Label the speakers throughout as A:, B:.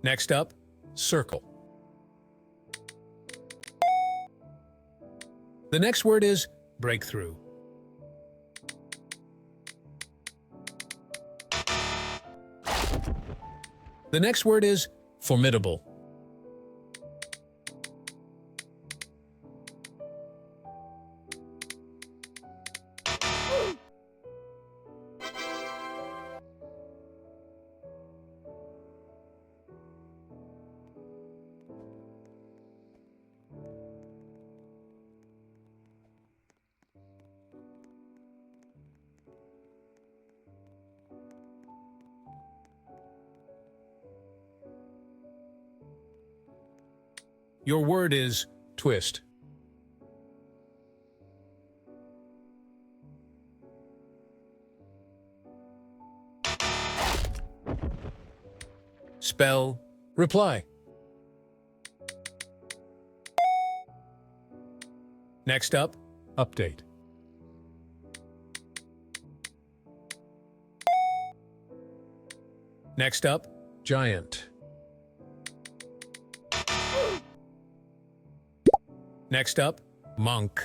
A: Next up, circle. The next word is breakthrough. The next word is formidable. Your word is twist. Spell reply. Next up, update. Next up, giant. Next up, monk.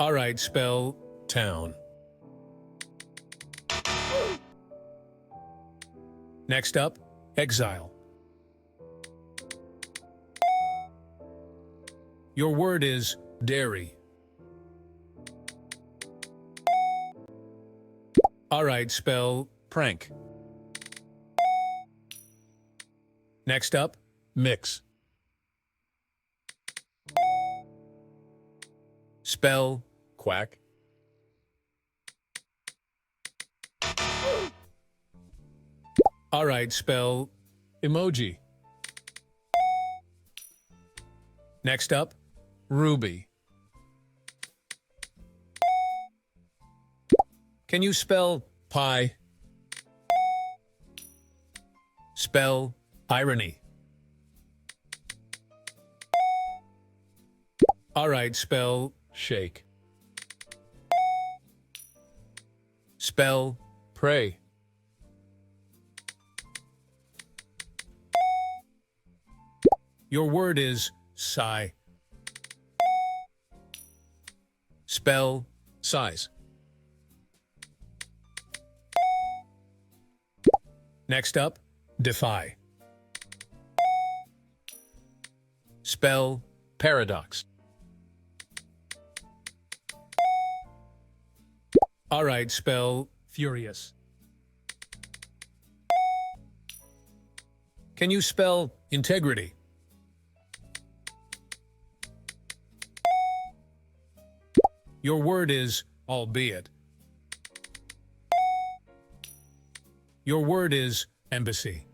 A: All right, spell town. Next up, exile. Your word is dairy. All right, spell prank. Next up, mix. Spell quack. All right, spell emoji. Next up, ruby. Can you spell pie? Spell irony. All right, spell shake. Spell pray. Your word is sigh. Spell size. Next up, defy. Spell paradox. All right, spell furious. Can you spell integrity? Your word is albeit. Your word is embassy.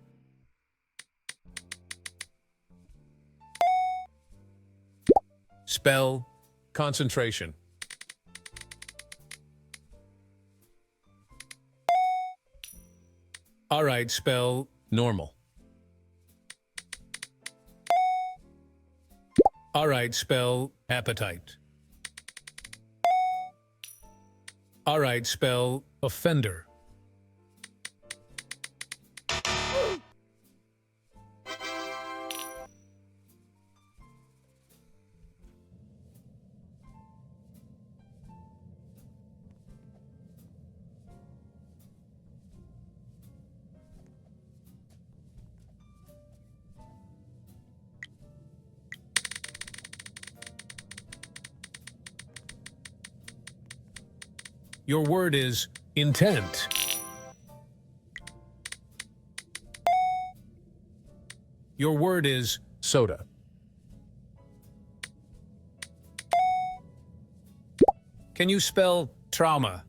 A: Spell concentration. All right, spell normal. All right, spell appetite. All right, spell offender. Your word is intent. Your word is soda. Can you spell trauma?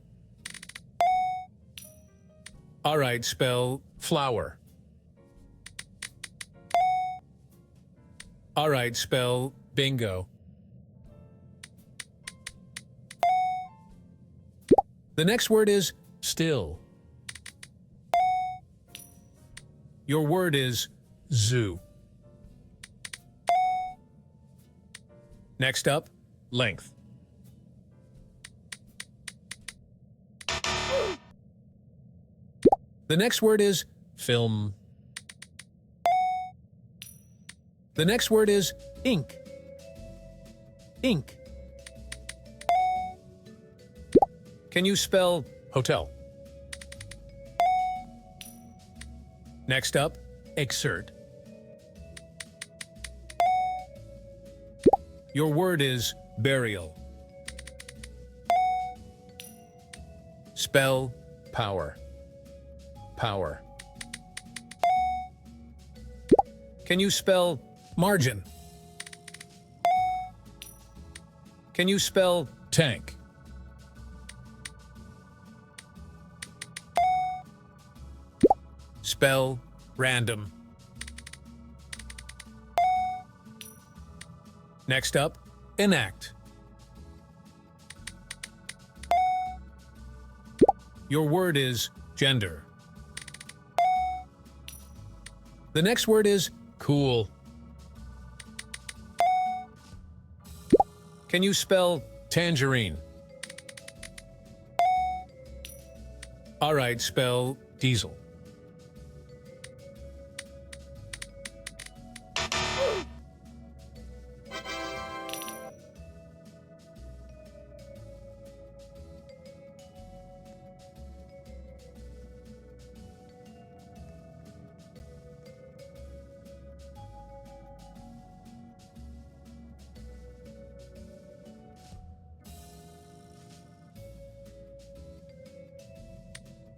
A: All right, spell flower. All right, spell bingo. The next word is still. Your word is zoo. Next up, length. The next word is film. The next word is ink. Ink. Can you spell hotel? Next up, exert. Your word is burial. Spell power. Power. Can you spell margin? Can you spell tank? Spell random. Next up, enact. Your word is gender. The next word is cool. Can you spell tangerine? All right, spell diesel.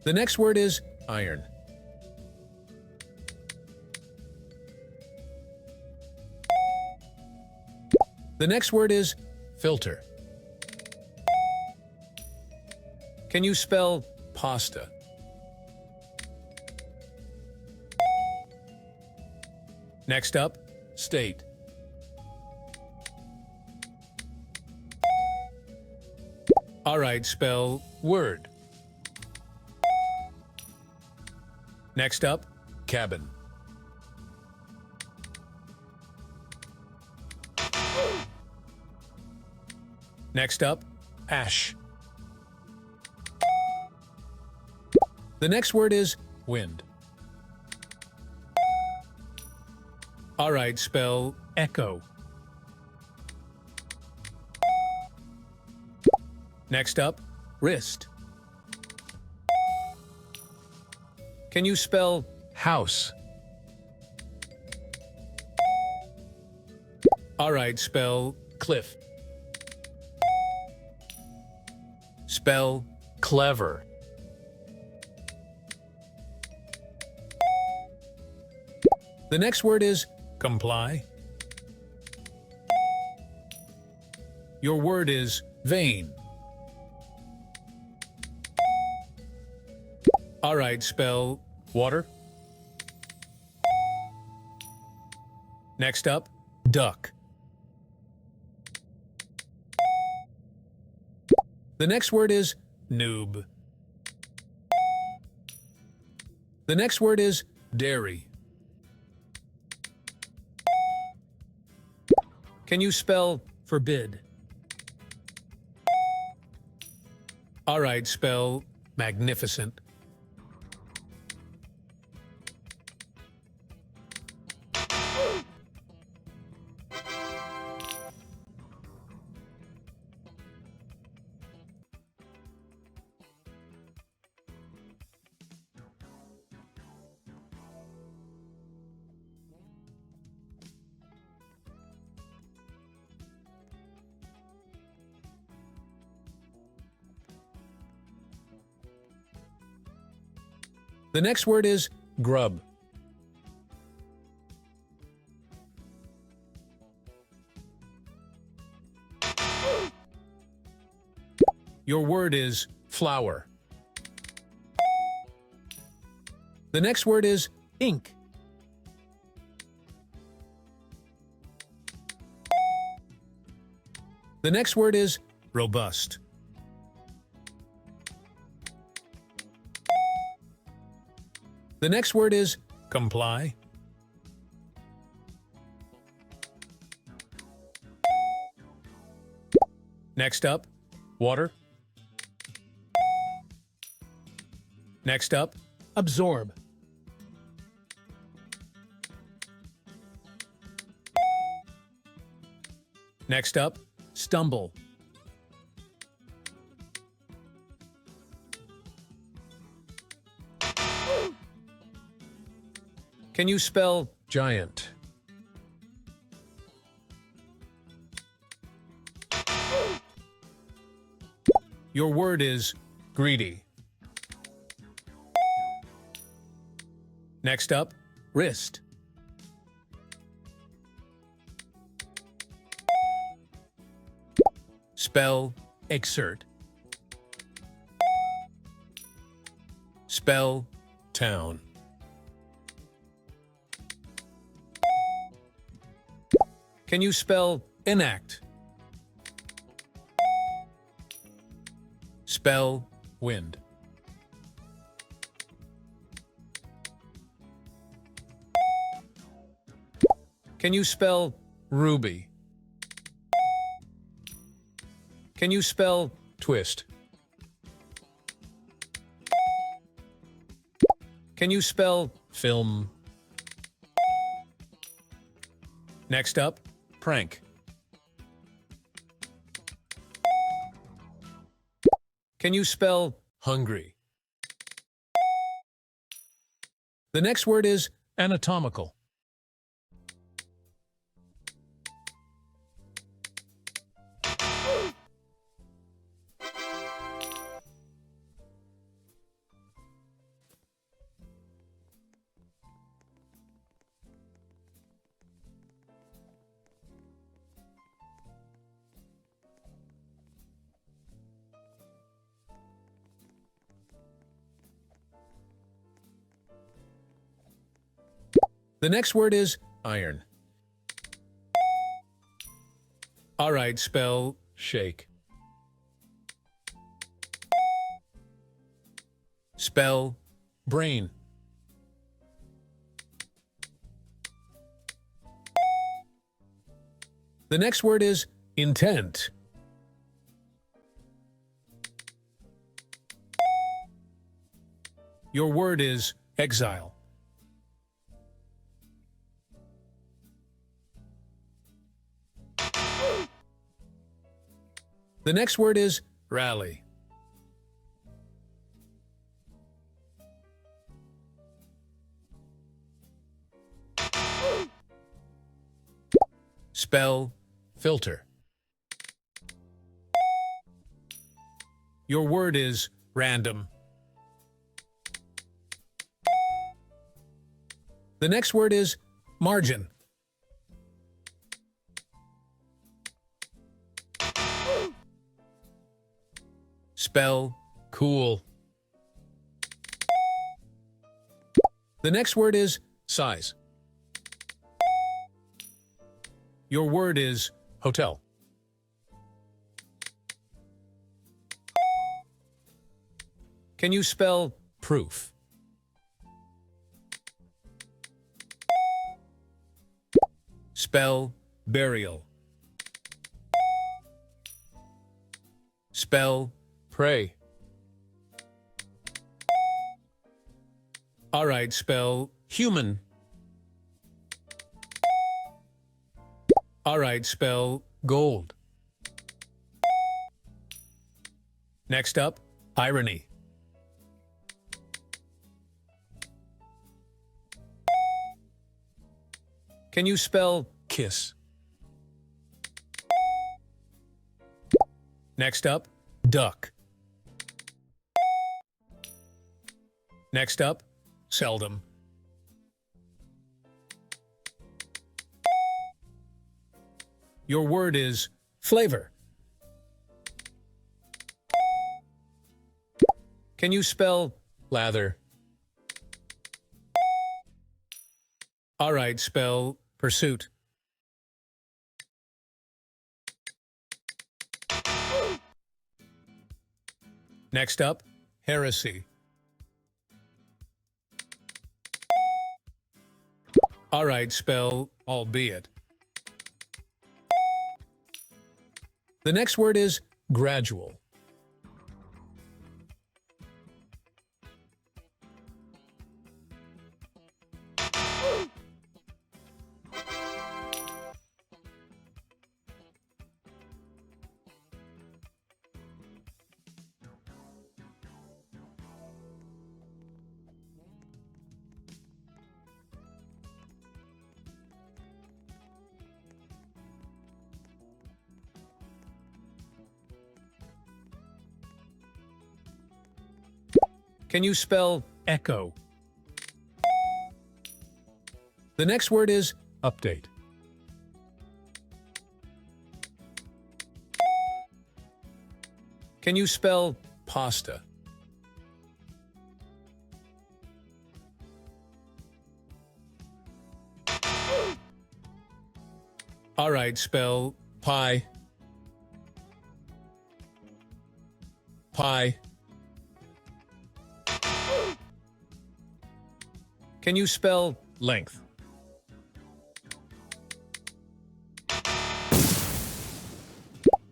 A: The next word is iron. The next word is filter. Can you spell pasta? Next up, state. All right, spell word. Next up, cabin. Next up, ash. The next word is wind. All right, spell echo. Next up, wrist. Can you spell house? All right, spell cliff. Spell clever. The next word is comply. Your word is vain. All right, spell water. Next up, duck. The next word is noob. The next word is dairy. Can you spell forbid? All right, spell magnificent. The next word is grub. Your word is flower. The next word is ink. The next word is robust. The next word is comply. Next up, water. Next up, absorb. Next up, stumble. Can you spell giant? Your word is greedy. Next up, wrist. Spell exert. Spell town. Can you spell enact? Spell wind. Can you spell ruby? Can you spell twist? Can you spell film? Next up, prank. Can you spell hungry? The next word is anatomical. The next word is iron. All right, spell shake. Spell brain. The next word is intent. Your word is exile. The next word is rally. Spell filter. Your word is random. The next word is margin. Spell cool. The next word is size. Your word is hotel. Can you spell proof? Spell burial. Spell pray. All right, spell human. All right, spell gold. Next up, irony. Can you spell kiss? Next up, duck. Next up, seldom. Your word is flavor. Can you spell lather? All right, spell pursuit. Next up, heresy. All right, spell albeit. The next word is gradual. Can you spell echo? The next word is update. Can you spell pasta? All right, spell pie. Pie. Can you spell length?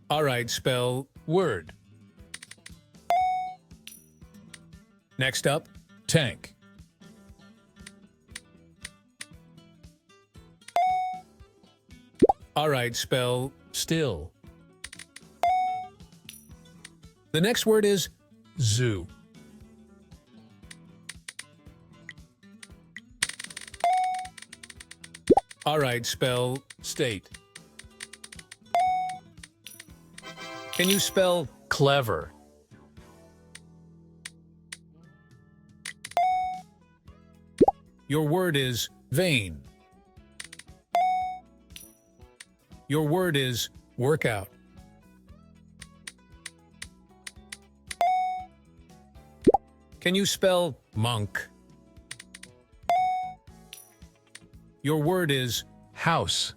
A: All right, spell word. Next up, tank. All right, spell still. The next word is zoo. All right, spell state. Can you spell clever? Your word is vain. Your word is workout. Can you spell monk? Your word is house.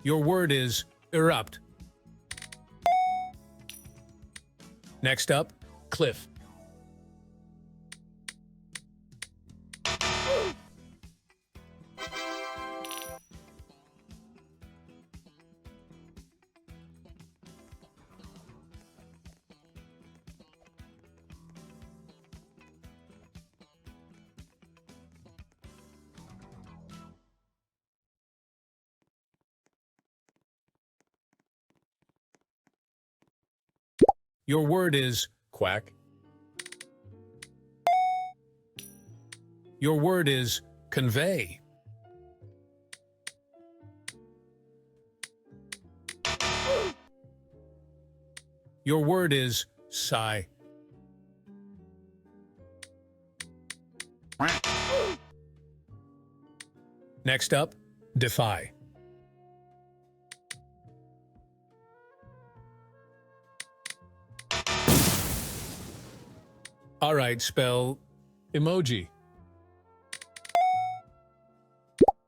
A: Your word is erupt. Next up, cliff. Your word is quack. Your word is convey. Your word is sigh. Next up, defy. All right, spell emoji.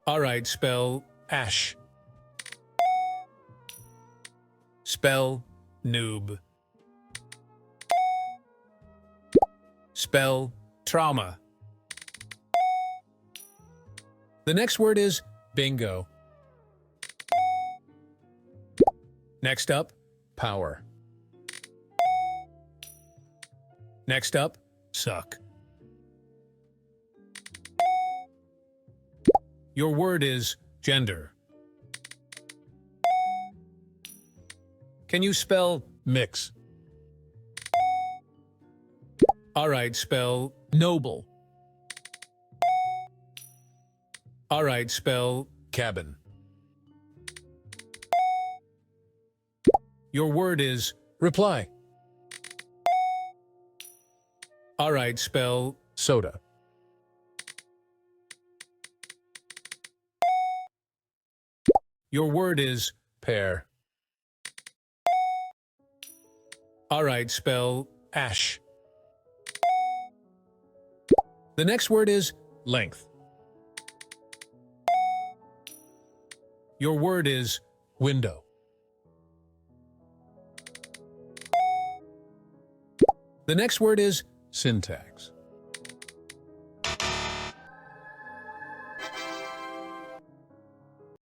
A: All right, spell ash. Spell noob. Spell trauma. The next word is bingo. Next up, power. Next up, suck. Your word is gender. Can you spell mix? All right, spell noble. All right, spell cabin. Your word is reply. All right, spell soda. Your word is pear. All right, spell ash. The next word is length. Your word is window. The next word is syntax.